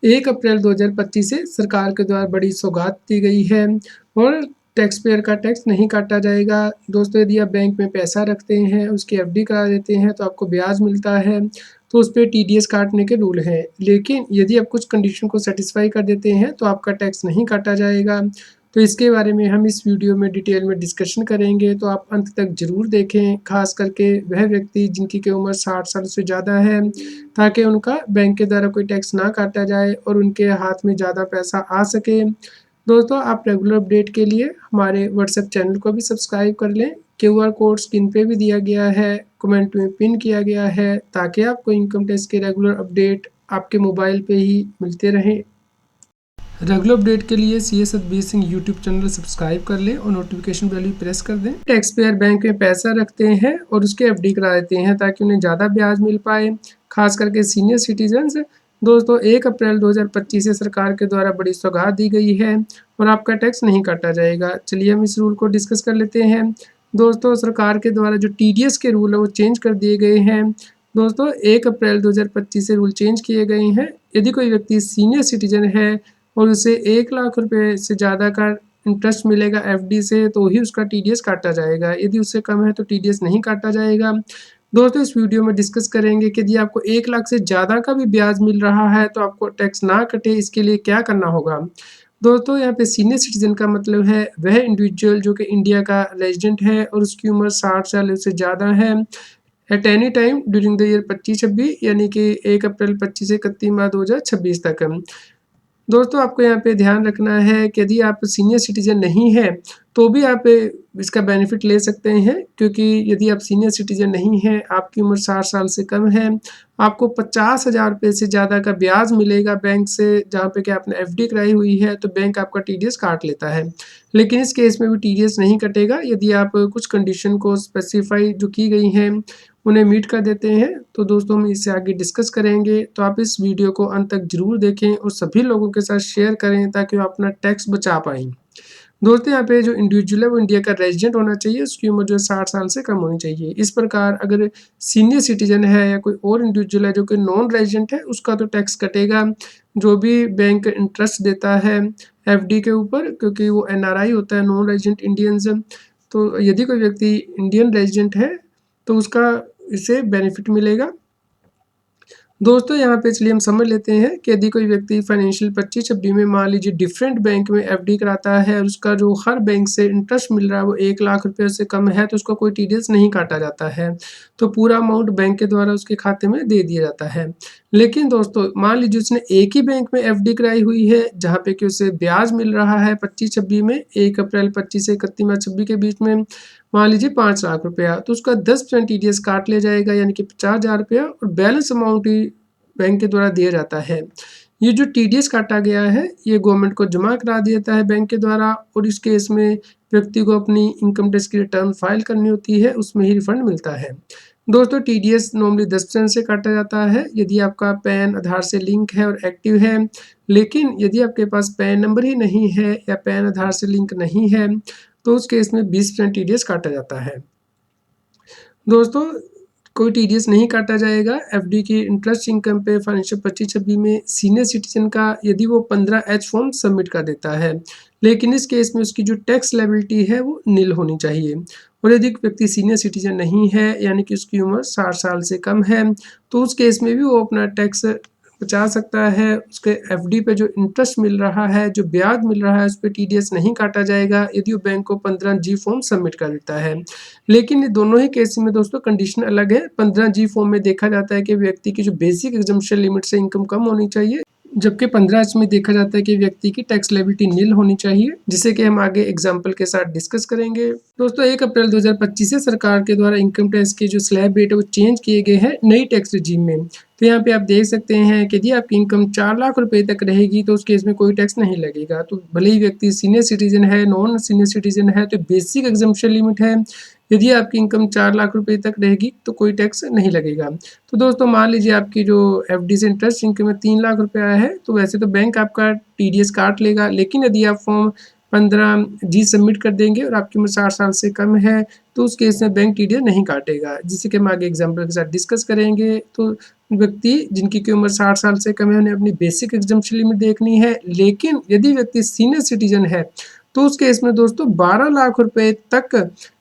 1 अप्रैल 2025 से सरकार के द्वारा बड़ी सौगात दी गई है और टैक्स पेयर का टैक्स नहीं काटा जाएगा। दोस्तों, यदि आप बैंक में पैसा रखते हैं, उसकी एफडी करा देते हैं तो आपको ब्याज मिलता है, तो उस पे टीडीएस काटने के रूल हैं। लेकिन यदि आप कुछ कंडीशन को सैटिस्फाई कर देते हैं तो आपका टैक्स नहीं काटा जाएगा। तो इसके बारे में हम इस वीडियो में डिटेल में डिस्कशन करेंगे, तो आप अंत तक ज़रूर देखें, ख़ास करके वह व्यक्ति जिनकी की उम्र 60 साल से ज़्यादा है, ताकि उनका बैंक के द्वारा कोई टैक्स ना काटा जाए और उनके हाथ में ज़्यादा पैसा आ सके। दोस्तों, आप रेगुलर अपडेट के लिए हमारे व्हाट्सएप चैनल को भी सब्सक्राइब कर लें। क्यूआर कोड स्क्रीन पे भी दिया गया है, कमेंट में पिन किया गया है, ताकि आपको इनकम टैक्स के रेगुलर अपडेट आपके मोबाइल पे ही मिलते रहें। रेगुलर अपडेट के लिए CA Satbir Singh YouTube channel subscribe कर लें और नोटिफिकेशन बेल भी प्रेस कर दें। टैक्स पेयर बैंक में पैसा रखते हैं और उसके एफडी करा देते हैं ताकि उन्हें ज़्यादा ब्याज मिल पाए, खास करके सीनियर सिटीजन्स। दोस्तों, 1 अप्रैल 2025 से सरकार के द्वारा बड़ी सौगात दी गई है और आपका टैक्स नहीं काटा जाएगा। चलिए हम इस रूल को डिस्कस कर लेते हैं। दोस्तों, सरकार के द्वारा जो टीडीएस के रूल है वो चेंज कर दिए गए हैं। दोस्तों, 1 अप्रैल 2025 से रूल चेंज किए गए हैं। यदि कोई व्यक्ति सीनियर सिटीजन है और उसे 1 लाख रुपए से ज़्यादा का इंटरेस्ट मिलेगा एफडी से, तो ही उसका टीडीएस काटा जाएगा। यदि उससे कम है तो टीडीएस नहीं काटा जाएगा। दोस्तों, इस वीडियो में डिस्कस करेंगे कि यदि आपको 1 लाख से ज़्यादा का भी ब्याज मिल रहा है तो आपको टैक्स ना कटे, इसके लिए क्या करना होगा। दोस्तों, यहाँ पे सीनियर सिटीजन का मतलब है वह इंडिविजुअल जो कि इंडिया का रेजिडेंट है और उसकी उम्र 60 साल से ज़्यादा है at any time during the year 25-26, यानी कि 1 अप्रैल 25 से 31 मार्च 2026 तक। दोस्तों, आपको यहाँ पे ध्यान रखना है कि यदि आप सीनियर सिटीज़न नहीं हैं, तो भी आप इसका बेनिफिट ले सकते हैं, क्योंकि यदि आप सीनियर सिटीज़न नहीं हैं, आपकी उम्र 60 साल से कम है, आपको 50,000 रुपये से ज़्यादा का ब्याज मिलेगा बैंक से, जहाँ पे कि आपने एफडी कराई हुई है, तो बैंक आपका टीडीएस काट लेता है। लेकिन इस केस में भी टीडीएस नहीं कटेगा यदि आप कुछ कंडीशन को स्पेसिफाई जो की गई हैं, उन्हें मीट कर देते हैं। तो दोस्तों, हम इससे आगे डिस्कस करेंगे, तो आप इस वीडियो को अंत तक ज़रूर देखें और सभी लोगों के साथ शेयर करें ताकि वो अपना टैक्स बचा पाएँ। दोस्तों, यहाँ पे जो इंडिविजुअल है वो इंडिया का रेजिडेंट होना चाहिए, उसकी उम्र जो है 60 साल से कम होनी चाहिए। इस प्रकार अगर सीनियर सिटीज़न है या कोई और इंडिविजुअल है जो कि नॉन रेजिडेंट है, उसका तो टैक्स कटेगा, जो भी बैंक इंटरेस्ट देता है एफडी के ऊपर, क्योंकि वो एनआरआई होता है, नॉन रेजिडेंट इंडियंस। तो यदि कोई व्यक्ति इंडियन रेजिडेंट है तो उसका इससे बेनिफिट मिलेगा। दोस्तों, यहाँ पे चलिए हम समझ लेते हैं कि यदि कोई व्यक्ति फाइनेंशियल 25-26 में मान लीजिए डिफरेंट बैंक में एफडी कराता है और उसका जो हर बैंक से इंटरेस्ट मिल रहा है वो 1 लाख रुपये से कम है, तो उसका कोई टीडीएस नहीं काटा जाता है। तो पूरा अमाउंट बैंक के द्वारा उसके खाते में दे दिया जाता है। लेकिन दोस्तों, मान लीजिए उसने एक ही बैंक में एफडी कराई हुई है, जहाँ पे कि उसे ब्याज मिल रहा है 25-26 में, 1 अप्रैल 25 से 31 मार्च 26 के बीच में, मान लीजिए 5 लाख रुपया, तो उसका 10% टीडीएस काट लिया जाएगा, यानी कि 50,000 रुपया, और बैलेंस अमाउंट ही बैंक के द्वारा दिया जाता है। ये जो टीडीएस काटा गया है, ये गवर्नमेंट को जमा करा दिया जाता है बैंक के द्वारा, और इस केस में व्यक्ति को अपनी इनकम टैक्स की रिटर्न फाइल करनी होती है, उसमें ही रिफंड मिलता है। दोस्तों, टीडीएस नॉर्मली 10% से काटा जाता है यदि आपका पैन आधार से लिंक है और एक्टिव है। लेकिन यदि आपके पास पैन नंबर ही नहीं है या पैन आधार से लिंक नहीं है, तो उस केस में 20% टीडीएस काटा जाता है। दोस्तों, कोई टीडीएस नहीं काटा जाएगा एफडी की इंटरेस्ट इनकम पे फाइनेंशियल 25-26 में सीनियर सिटीजन का, यदि वो 15H फॉर्म सबमिट कर देता है। लेकिन इस केस में उसकी जो टैक्स लायबिलिटी है वो नील होनी चाहिए। और यदि व्यक्ति सीनियर सिटीजन नहीं है, यानी कि उसकी उम्र 60 साल से कम है, तो उस केस में भी वो अपना टैक्स बचा सकता है। उसके एफडी पे जो इंटरेस्ट मिल रहा है, जो ब्याज मिल रहा है, उस पे टीडीएस नहीं काटा जाएगा यदि वो बैंक को 15G फॉर्म सबमिट कर देता है। लेकिन ये दोनों ही केस में दोस्तों कंडीशन अलग है। 15G फॉर्म में देखा जाता है कि व्यक्ति की जो बेसिक एग्जम्पशन लिमिट से इनकम कम होनी चाहिए, जबकि 15H में देखा जाता है कि व्यक्ति की टैक्स लायबिलिटी नील होनी चाहिए, जिसे कि हम आगे एग्जाम्पल के साथ डिस्कस करेंगे। दोस्तों, 1 अप्रैल 2025 से सरकार के द्वारा इनकम टैक्स के जो स्लैब रेट है वो चेंज किए गए हैं नई टैक्स रिजीम में। तो यहाँ पे आप देख सकते हैं कि यदि आपकी इनकम 4 लाख रुपए तक रहेगी तो उस केस में कोई टैक्स नहीं लगेगा। तो भले ही व्यक्ति सीनियर सिटीजन है, नॉन सीनियर सिटीजन है, तो बेसिक एग्जम्पशन लिमिट है, यदि आपकी इनकम 4 लाख रुपए तक रहेगी तो कोई टैक्स नहीं लगेगा। तो दोस्तों, मान लीजिए आपकी जो एफडी से इंटरेस्ट इनकम में 3 लाख रुपए आया है, तो वैसे तो बैंक आपका टीडीएस काट लेगा, लेकिन यदि आप फॉर्म 15G सबमिट कर देंगे और आपकी उम्र 60 साल से कम है तो उस केस में बैंक टीडीएस नहीं काटेगा, जिसे कि हम आगे एग्जाम्पल के साथ डिस्कस करेंगे। तो व्यक्ति जिनकी की उम्र 60 साल से कम है उन्हें अपनी बेसिक एग्जम्पशन लिमिट देखनी है, लेकिन यदि व्यक्ति सीनियर सिटीजन है तो उस केस में दोस्तों 12 लाख रुपए तक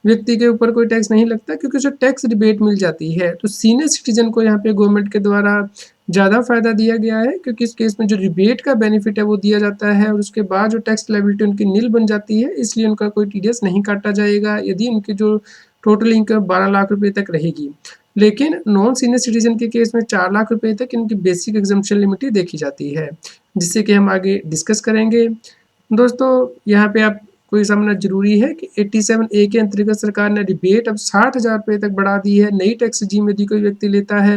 व्यक्ति के ऊपर कोई टैक्स नहीं लगता, क्योंकि उसे टैक्स रिबेट मिल जाती है। तो सीनियर सिटीजन को यहाँ पे गवर्नमेंट के द्वारा ज़्यादा फायदा दिया गया है, क्योंकि इस केस में जो रिबेट का बेनिफिट है वो दिया जाता है और उसके बाद जो टैक्स लायबिलिटी उनकी नील बन जाती है, इसलिए उनका कोई टीडीएस नहीं काटा जाएगा यदि उनकी जो टोटल इनकम 12 लाख रुपए तक रहेगी। लेकिन नॉन सीनियर सिटीजन के केस में 4 लाख रुपए तक इनकी बेसिक एग्जम्पशन लिमिट ही देखी जाती है, जिससे कि हम आगे डिस्कस करेंगे। दोस्तों यहाँ पे आप कोई समझना जरूरी है कि 87A के अंतर्गत सरकार ने रिबेट अब 60,000 रुपये तक बढ़ा दी है नई टैक्स regime यदि कोई व्यक्ति लेता है,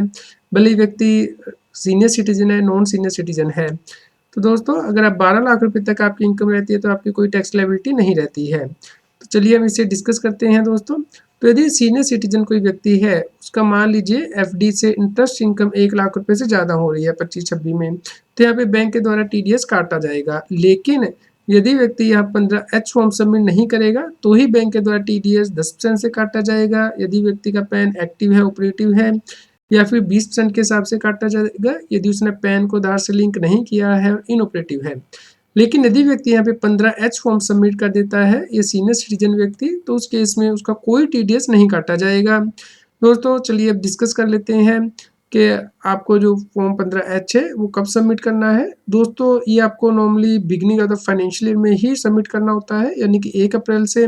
भले ही व्यक्ति सीनियर सिटीजन है, नॉन सीनियर सिटीजन है। तो दोस्तों अगर आप 12 लाख रुपए तक आपकी इनकम रहती है तो आपकी कोई टैक्स लायबिलिटी नहीं रहती है। तो चलिए हम इसे डिस्कस करते हैं दोस्तों। तो यदि सीनियर सिटीजन कोई व्यक्ति है, उसका मान लीजिए एफडी से इंटरेस्ट इनकम 1 लाख रुपए से ज़्यादा हो रही है 25-26 में, तो यहाँ पे बैंक के द्वारा टीडीएस काटा जाएगा। लेकिन यदि व्यक्ति यहाँ 15H फॉर्म सबमिट नहीं करेगा तो ही बैंक के द्वारा टीडीएस 10% से काटा जाएगा। यदि व्यक्ति का पैन एक्टिव है, ऑपरेटिव है, या फिर 20% के हिसाब से काटा जाएगा यदि उसने पैन को आधार से लिंक नहीं किया है और इनऑपरेटिव है। लेकिन यदि व्यक्ति यहाँ पे 15H फॉर्म सबमिट कर देता है, ये सीनियर सिटीजन व्यक्ति, तो उस केस में उसका कोई टीडीएस नहीं काटा जाएगा। दोस्तों चलिए अब डिस्कस कर लेते हैं कि आपको जो फॉर्म 15H है वो कब सबमिट करना है। दोस्तों ये आपको normally beginning of the financial year में ही सबमिट करना होता है, यानी कि 1 अप्रैल से,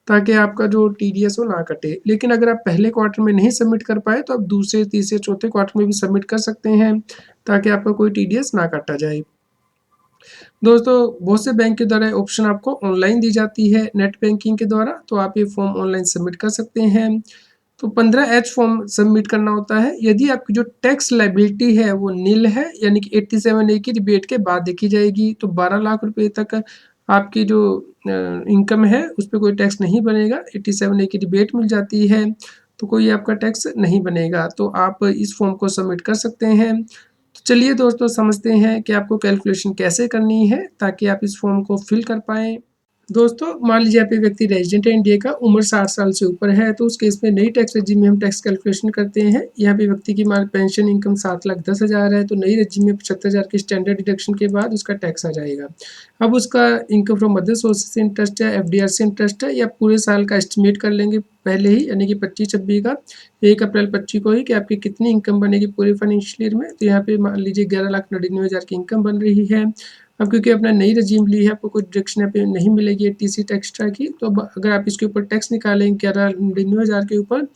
ताकि आपका जो टीडीएस हो ना कटे। लेकिन अगर आप पहले क्वार्टर में नहीं सबमिट कर पाए तो आप दूसरे, तीसरे, चौथे क्वार्टर में भी सबमिट कर सकते हैं, ताकि आपका कोई टीडीएस ना काटा जाए। दोस्तों बहुत से बैंक के द्वारा ऑप्शन आपको ऑनलाइन दी जाती है नेट बैंकिंग के द्वारा, तो आप ये फॉर्म ऑनलाइन सबमिट कर सकते हैं। तो 15H फॉर्म सबमिट करना होता है यदि आपकी जो टैक्स लायबिलिटी है वो नील है, यानी कि 87A की रिबेट के बाद देखी जाएगी। तो 12 लाख रुपए तक आपकी जो इनकम है उस पर कोई टैक्स नहीं बनेगा, 87A की रिबेट मिल जाती है तो कोई आपका टैक्स नहीं बनेगा। तो आप इस फॉर्म को सबमिट कर सकते हैं। तो चलिए दोस्तों समझते हैं कि आपको कैलकुलेशन कैसे करनी है ताकि आप इस फॉर्म को फिल कर पाएँ। दोस्तों मान लीजिए आप एक व्यक्ति रेजिडेंट है इंडिया का, उम्र 60 साल से ऊपर है, तो उस केस में नई टैक्स रेजिम में हम टैक्स कैलकुलेशन करते हैं। यहाँ पे व्यक्ति की मान पेंशन इनकम 7,10,000 है, तो नई रेजिम में 75,000 के स्टैंडर्ड डिडक्शन के बाद उसका टैक्स आ जाएगा। अब उसका इनकम फ्रॉम अदर सोर्सेज से इंटरेस्ट है, एफडीआर से इंटरेस्ट है, या पूरे साल का एस्टिमेट कर लेंगे पहले ही, यानी कि 25-26 का 1 अप्रैल 25 को ही कि आपकी कितनी इनकम बनेगी पूरे फाइनेंशियल ईयर में। तो यहाँ पे मान लीजिए 11,99,000 की इनकम बन रही है। अब क्योंकि आपने नई रजीम ली है, आपको कोई डिडक्शन यहाँ पे नहीं मिलेगी टीसी एक्स्ट्रा की, तो अब अगर आप इसके ऊपर टैक्स निकालें 11,99,000 के ऊपर,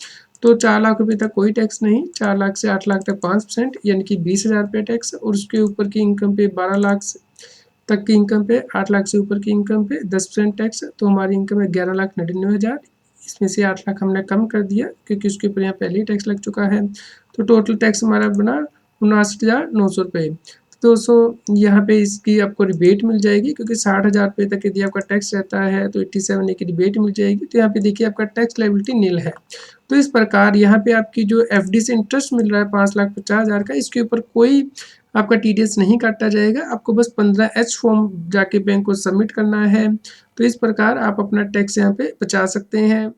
तो 4 लाख रुपए तक कोई टैक्स नहीं, 4 लाख से 8 लाख तक 5%, यानी कि 20,000 रुपये टैक्स, और उसके ऊपर की इनकम पे 12 लाख तक की इनकम पे, 8 लाख से ऊपर की इनकम पे 10% टैक्स। तो हमारी इनकम है 11,99,000, इसमें से 8 लाख हमने कम कर दिया क्योंकि उसके ऊपर यहाँ पहले ही टैक्स लग चुका है। तो टोटल टैक्स हमारा बना 59,900 रुपये। दोस्तों यहाँ पे इसकी आपको रिबेट मिल जाएगी, क्योंकि 60,000 रुपये तक यदि आपका टैक्स रहता है तो 87A की रिबेट मिल जाएगी। तो यहाँ पे देखिए आपका टैक्स लायबिलिटी नील है। तो इस प्रकार यहाँ पे आपकी जो एफडी से इंटरेस्ट मिल रहा है 5,50,000 का, इसके ऊपर कोई आपका टीडीएस नहीं काटा जाएगा। आपको बस 15H फॉर्म जाके बैंक को सबमिट करना है। तो इस प्रकार आप अपना टैक्स यहाँ पे बचा सकते हैं।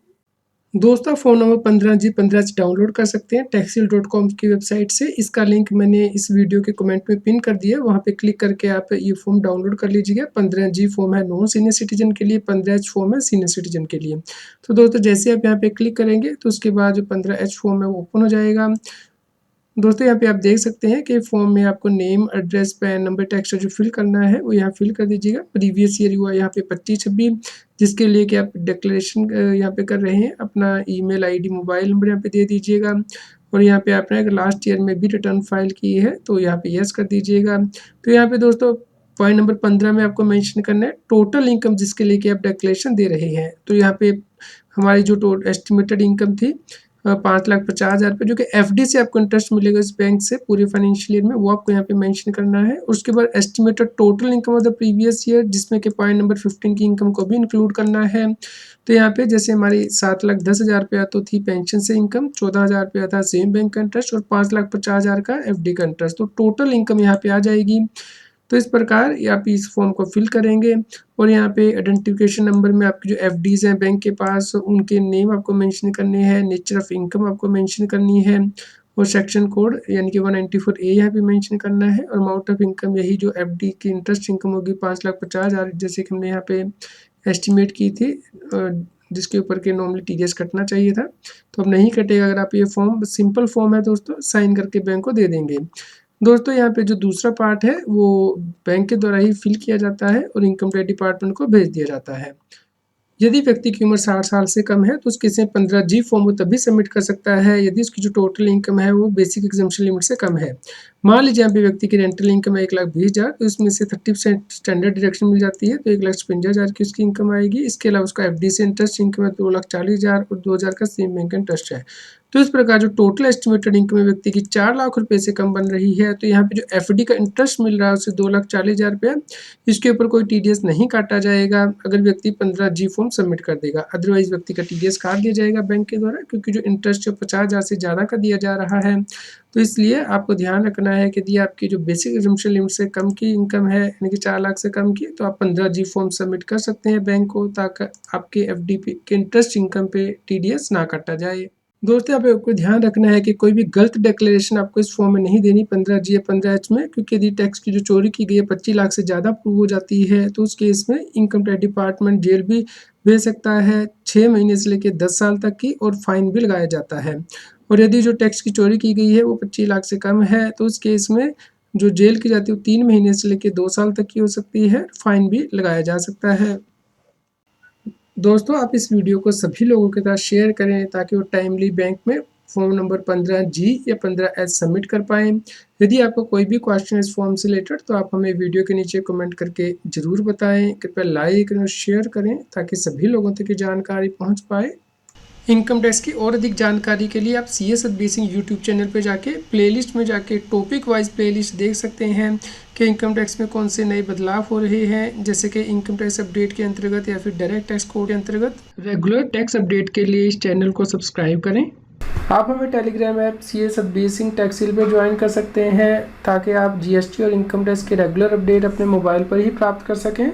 दोस्तों phone number 15G 15H download कर सकते हैं taxil.com की वेबसाइट से। इसका लिंक मैंने इस वीडियो के कमेंट में पिन कर दिया है, वहाँ पे क्लिक करके आप ये फॉर्म डाउनलोड कर लीजिएगा। 15G फॉर्म है नॉन सीनियर सिटीजन के लिए, 15H फॉर्म है सीनियर सिटीजन के लिए। तो दोस्तों जैसे आप यहाँ पे क्लिक करेंगे तो उसके बाद जो 15H फॉर्म है वो ओपन हो जाएगा। दोस्तों यहाँ पे आप देख सकते हैं कि फॉर्म में आपको name, address, pan number, text जो फिल करना है वो यहाँ फिल कर दीजिएगा। प्रीवियस ईयर हुआ यहाँ पे 25-26, जिसके लिए कि आप डिक्लेरेशन यहाँ पे कर रहे हैं। अपना ईमेल आईडी, मोबाइल नंबर यहाँ पे दे दीजिएगा, और यहाँ पे आपने अगर लास्ट ईयर में भी रिटर्न फाइल की है तो यहाँ पे यस कर दीजिएगा। तो यहाँ पे दोस्तों पॉइंट नंबर 15 में आपको मेंशन करना है टोटल इनकम जिसके लिए कि आप डिक्लेरेशन दे रहे हैं। तो यहाँ पे हमारी जो एस्टिमेटेड इनकम थी 5,50,000 रुपये, जो कि एफडी से आपको इंटरेस्ट मिलेगा इस बैंक से पूरे फाइनेंशियल ईयर में, वो आपको यहाँ पे मेंशन करना है। उसके बाद estimated total income of the previous year, जिसमें कि पॉइंट नंबर 15 की इनकम को भी इंक्लूड करना है। तो यहाँ पे जैसे हमारी 7,10,000 रुपया तो थी पेंशन से इनकम, 14,000 रुपया था सेम बैंक का इंटरेस्ट, और 5,50,000 का एफडी का इंटरेस्ट। तो टोटल इनकम यहाँ पे आ जाएगी तो इस प्रकार आप इस फॉर्म को फिल करेंगे और यहाँ पे आइडेंटिफिकेशन नंबर में आपकी जो एफडीज हैं बैंक के पास उनके नेम आपको मेंशन करने हैं, नेचर ऑफ इनकम आपको मेंशन करनी है और सेक्शन कोड यानी कि 194A यहाँ पे मेंशन करना है और अमाउंट ऑफ इनकम यही जो एफडी की इंटरेस्ट इनकम होगी 5,50,000 जैसे कि हमने यहाँ पे एस्टिमेट की थी, जिसके ऊपर के नॉर्मली टीडीएस कटना चाहिए था। तो अब नहीं कटेगा अगर आप ये फॉर्म, सिंपल फॉर्म है दोस्तों, साइन करके बैंक को दे देंगे। दोस्तों यहाँ पे जो दूसरा पार्ट है वो बैंक के द्वारा ही फिल किया जाता है और इनकम टैक्स डिपार्टमेंट को भेज दिया जाता है। यदि व्यक्ति की उम्र 60 साल से कम है तो उसके 15G फॉर्म वो तभी सबमिट कर सकता है यदि उसकी जो टोटल इनकम है वो बेसिक एग्जम्पशन लिमिट से कम है। मान लीजिए यहाँ पे व्यक्ति की रेंटल इनकम है 1,20,000, तो इसमें से 30% स्टैंडर्ड डिडक्शन मिल जाती है तो 1,56,000 की उसकी इनकम आएगी। इसके अलावा उसका एफडी से इंटरेस्ट इनकम है 2,40,000 और 2,000 का सेम बैंक इंटरेस्ट है। तो इस प्रकार जो टोटल एस्टिमेटेड इनकम है व्यक्ति की 4 लाख रुपए से कम बन रही है तो यहाँ पे जो एफडी का इंटरेस्ट मिल रहा है उसे 2,40,000 रुपया, इसके ऊपर कोई टीडीएस नहीं काटा जाएगा अगर व्यक्ति 15G फॉर्म सबमिट कर देगा। अदरवाइज व्यक्ति का टीडीएस काट दिया जाएगा बैंक के द्वारा, क्योंकि जो इंटरेस्ट जो 50,000 से ज़्यादा का दिया जा रहा है। तो इसलिए आपको ध्यान रखना है कि यदि आपकी जो बेसिक एग्जम्पशन लिमिट से कम की इनकम है यानी कि 4 लाख से कम की, तो आप 15G फॉर्म सबमिट कर सकते हैं बैंक को, ताकि आपके एफडी के इंटरेस्ट इनकम पे टीडीएस ना काटा जाए। दोस्तों यहाँ पे आपको ध्यान रखना है कि कोई भी गलत डिक्लेरेशन आपको इस फॉर्म में नहीं देनी 15G या 15H में, क्योंकि यदि टैक्स की जो चोरी की गई है 25 लाख से ज़्यादा प्रूव हो जाती है तो उस केस में इनकम टैक्स डिपार्टमेंट जेल भी भेज सकता है 6 महीने से लेकर 10 साल तक की, और फाइन भी लगाया जाता है। और यदि जो टैक्स की चोरी की गई है वो 25 लाख से कम है तो उस केस में जो जेल की जाती है वो 3 महीने से लेकर 2 साल तक की हो सकती है, फाइन भी लगाया जा सकता है। दोस्तों आप इस वीडियो को सभी लोगों के साथ शेयर करें ताकि वो टाइमली बैंक में फॉर्म नंबर 15G या 15H सबमिट कर पाएँ। यदि आपको कोई भी क्वेश्चन इस फॉर्म से रिलेटेड तो आप हमें वीडियो के नीचे कमेंट करके ज़रूर बताएं। कृपया लाइक और शेयर करें ताकि सभी लोगों तक ये जानकारी पहुंच पाए। इनकम टैक्स की और अधिक जानकारी के लिए आप CS एडवाइसिंग यूट्यूब चैनल पे जाके प्लेलिस्ट में जाके टॉपिक वाइज प्लेलिस्ट देख सकते हैं कि इनकम टैक्स में कौन से नए बदलाव हो रहे हैं, जैसे कि इनकम टैक्स अपडेट के अंतर्गत या फिर डायरेक्ट टैक्स कोड के अंतर्गत। रेगुलर टैक्स अपडेट के लिए इस चैनल को सब्सक्राइब करें। आप हमें टेलीग्राम ऐप CS एडवाइसिंग टैक्सिल पे ज्वाइन कर सकते हैं ताकि आप GST और इनकम टैक्स के रेगुलर अपडेट अपने मोबाइल पर ही प्राप्त कर सकें।